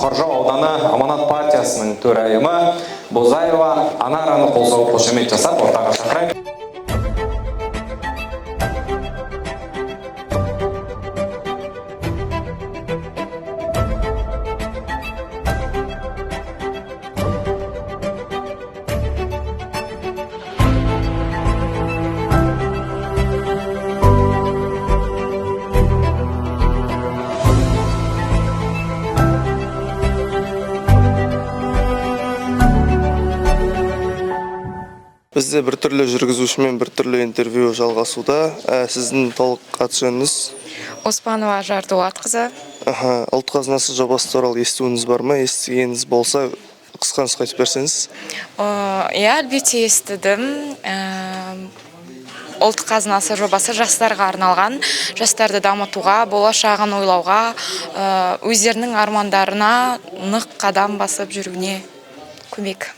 Бұқаржау ауданы Аманат партиясының төрайымы Бозаева Анараны қол соғып қошемет жасап ортаға шақырайын. Бізде бір түрлі жүргізушімен бір түрлі интервью жалғасуда. Сіздің толық аты-жөніңіз? Оспанова Жардуатқызы. Ұлт қазынасы жобасы туралы естуіңіз бар ма? Естігеніңіз болса, қысқа нұсқа айтып берсеңіз. Әлбетте естідім. Ұлт қазынасы жобасы жастарға арналған, жастарды дамытуға, болашағын ойлауға, өздерінің армандарына нық қадам басып жүруіне көмек.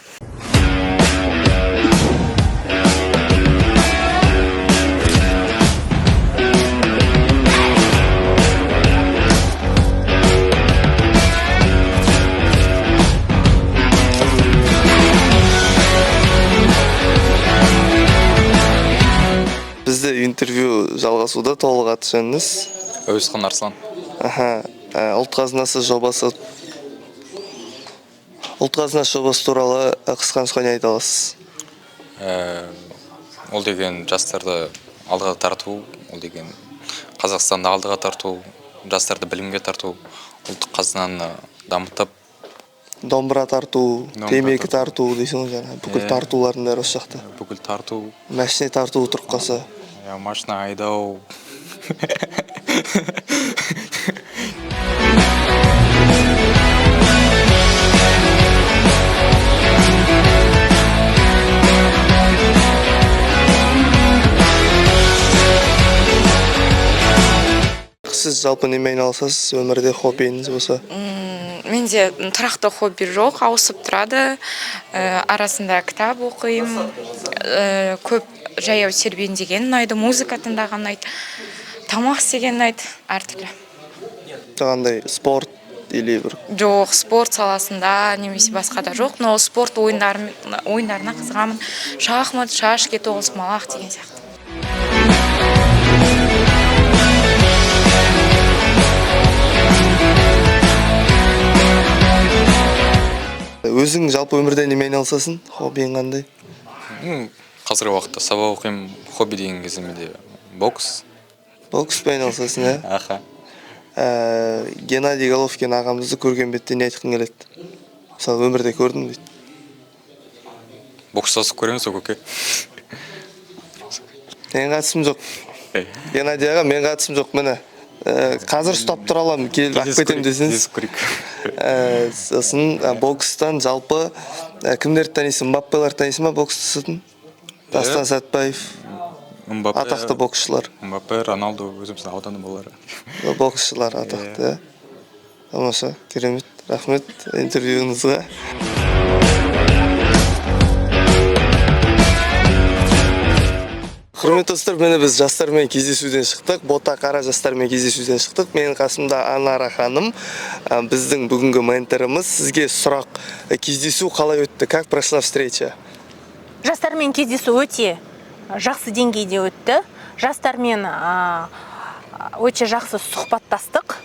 Бізде интервью жалғасуда. Толық аты-жөніңіз? Әуесхан Арслан. Ұлт қазынасы жобасы туралы қысқа нұсқа не айта аласыз? Ол деген жастарды алдыға тарту, ол деген Қазақстанды алдыға тарту, жастарды білімге тарту, ұлттық қазынаны дамытып. Домбыра тарту, темекі тарту дейсің жаңа. Бүкіл тартулардың бәрі осы жақта. Бүкіл тарту. Машина тарту тұрып қалса. Машина айдау. Сіз жалпы немен айналысасыз, өмірде хоббиіңіз болса? Менде тұрақты хобби жоқ, ауысып тұрады. Арасында кітап оқимын, көп жаяу серуендеген ұнайды, музыка тыңдаған ұнайды, тамақ істеген ұнайды, әртүрлі. Қандай спорт или бір? Жоқ, спорт саласында немесе басқа да жоқ, но спорт ойындарына қызығамын. Шахмат, шашки, тоғызқұмалақ деген сияқты. Өзің жалпы өмірде немен айналысасың? Хоббиің қандай? Қазіргі уақытта сабақ оқимын, хобби деген кезде менде бокс. Бокспен айналысасың, Геннадий Головкин ағамызды көрген бетте не айтқың келеді? Мысалы, өмірде көрдің бе? Бокстасып көреміз о көке. Мен қатысым жоқ. Геннадий аға, мен қатысым жоқ, міне. Қазір ұстап тұра аламын, келіп ақ кетем десеңіз. Сосын бокстан жалпы кімдерді танисың? Мбаппелар танисың ба бокстасатын? Дастан Сәтбаев, атақты боксшылар. Мбаппе, Роналду өзіміздің ауданы болары. Боксшылар атақты. Тамаша, керемет. Рахмет интервьюіңізге. Құрметті достар, мені біз жастармен кездесуден шықтық. Бота қара жастармен кездесуден шықтық. Менің қасымда Анара ханым, біздің бүгінгі менторымыз. Сізге сұрақ, кездесу қалай өтті? Как прошла встреча? Жастармен кездесу өте жақсы деңгейде өтті. Жастармен өте жақсы сұхбаттастық.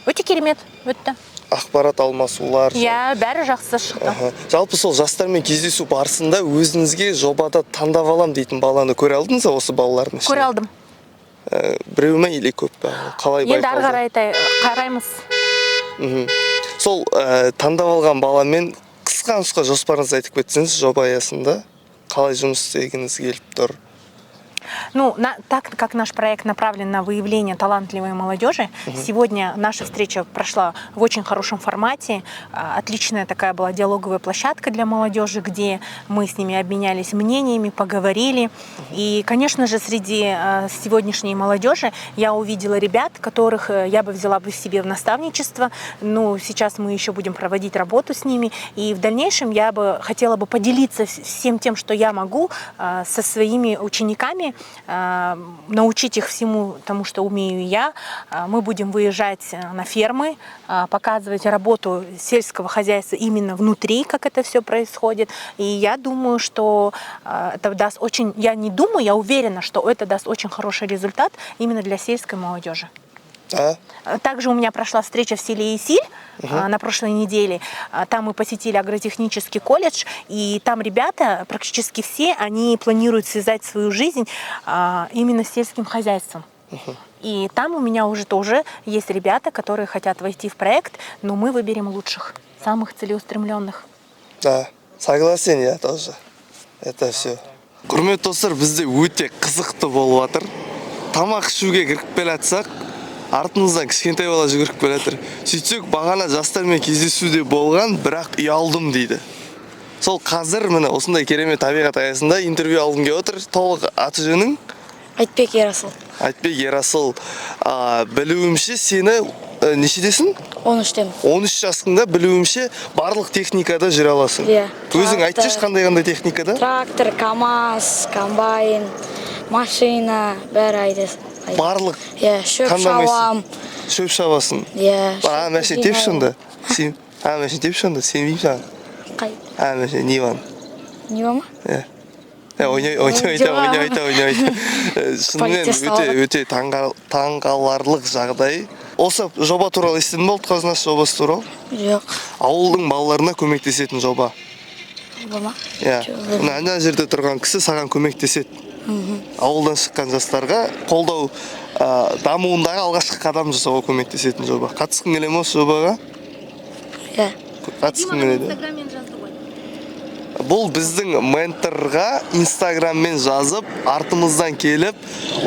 Өте керемет өтті. Ақпарат алмасулар. Бәрі жақсы шықты. Жалпы сол жастармен кездесу барысында өзіңізге жобада таңдап алам дейтін баланы көре алдыңыз ба осы балалардың ішінде? Көре алдым. Біреу ме или көп пе? Қалай байқалды? Енді ары қарай қараймыз. Сол таңдап алған баламен қысқа нұсқа жоспарыңызды айтып кетсеңіз, жоба аясында қалай жұмыс істегіңіз келіп тұр? Ну, так как наш проект направлен на выявление талантливой молодежи, сегодня наша встреча прошла в очень хорошем формате. Отличная такая была диалоговая площадка для молодежи, где мы с ними обменялись мнениями, поговорили. И, конечно же, среди сегодняшней молодежи я увидела ребят, которых я бы взяла бы себе в наставничество. Ну, сейчас мы еще будем проводить работу с ними. И в дальнейшем я бы хотела бы поделиться всем тем, что я могу, со своими учениками, научить их всему тому, что умею я. Мы будем выезжать на фермы, показывать работу сельского хозяйства именно внутри, как это все происходит. И я думаю, что это даст очень, я не думаю, я уверена, что это даст очень хороший результат именно для сельской молодежи. Да. Также у меня прошла встреча в селе Исиль на прошлой неделе. Там мы посетили агротехнический колледж, и там ребята, практически все, они планируют связать свою жизнь именно с сельским хозяйством. И там у меня уже тоже есть ребята, которые хотят войти в проект, но мы выберем лучших, самых целеустремленных. Да, согласен я тоже. Это все. Құрметті достар, бізде өте қызықты болып жатыр. Тамақ ішуге кіріп келе жатсақ, артымыздан кішкентай бала жүгіріп келе жатыр. Сөйтсек, бағана жастармен кездесуде болған, бірақ ұялдым дейді. Сол қазір міне осындай керемет табиғат аясында интервью алғым келіп отыр. Толық аты жөнің? Айтбек Ерасыл. Айтбек Ерасыл. Білуімше сені нешедесің? 13-тен. 13 жасында білуімше барлық техникада жүре аласың. Иә. Өзің айтшы қандай техникада? Трактор, КамАЗ, комбайн, машина, бәрі айдас. Барлық. Иә, шөп шабам. Шөп шабасың. Иә. Мәшін тепші онда. Мәшін тепші онда, сенбеймін саған. Қай? Мәшін Ниван. Нива ма? Иә. Ойнай. Шынымен өте таңғаларлық жағдай. Осы жоба туралы естідің бе, ұлт қазынасы жобасы туралы? Жоқ. Ауылдың балаларына көмектесетін жоба. Бұл ма? Иә. Ана жерде тұрған кісі саған көмектеседі. Ауылдан шыққан жастарға қолдау дамуындағы алғашқы қадам жасауға көмектесетін жоба. Қатысқың келе ме осы жобаға? Иә. Қатысқың келеді. Бұл біздің менторға инстаграммен жазып, артымыздан келіп,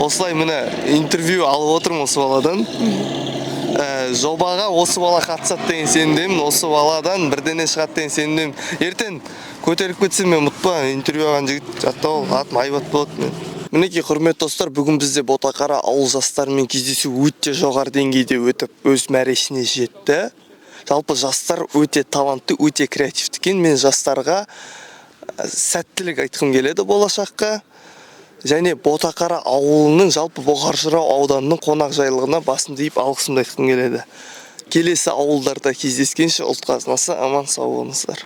осылай міне интервью алып отырмын осы баладан. Жобаға осы бала қатысады деген сенімдемін, осы баладан бірдене шығады деген сенімдемін. Ертең көтеріп кетсем мен ұмытпа, интервью алған жігіт жатты ол, атым Айбат болады мен. Мінекей құрметті достар, бүгін бізде Ботақара ауыл жастарымен кездесу өте жоғары деңгейде өтіп, өз мәресіне жетті. Жалпы жастар өте талантты, өте креативті екен. Мен жастарға сәттілік айтқым келеді болашаққа. Және Ботақара ауылының, жалпы Бұқар Жырау ауданының қонақжайлығына басымды иіп алғысымды айтқым келеді. Келесі ауылдарда кездескенше ұлт қазынасы аман сау болыңыздар.